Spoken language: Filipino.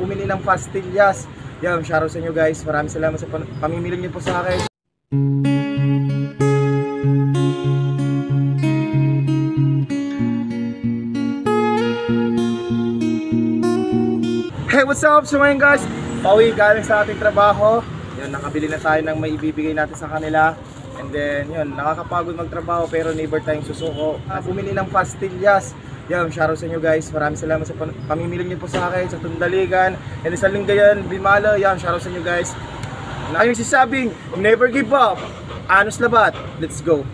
bumili ng pastillas. Yan, shoutout sa inyo guys. Maraming salamat sa pamimili niyo po sa akin. Hey, what's up? So ngayon guys, pauwi galing sa ating trabaho. Yun, nakabili na tayo ng may ibibigay natin sa kanila. And then, yun, nakakapagod magtrabaho pero neighbor tayong susuko. Bumili ng pastillas. Yan, shoutout sa inyo guys. Maraming salamat sa pamimili niyo po sa akin, sa Tundaligan. And sa Lingayen, Bimala. Yan, shoutout sa inyo guys. Na yung sisabing, never give up. Anos labat. Let's go.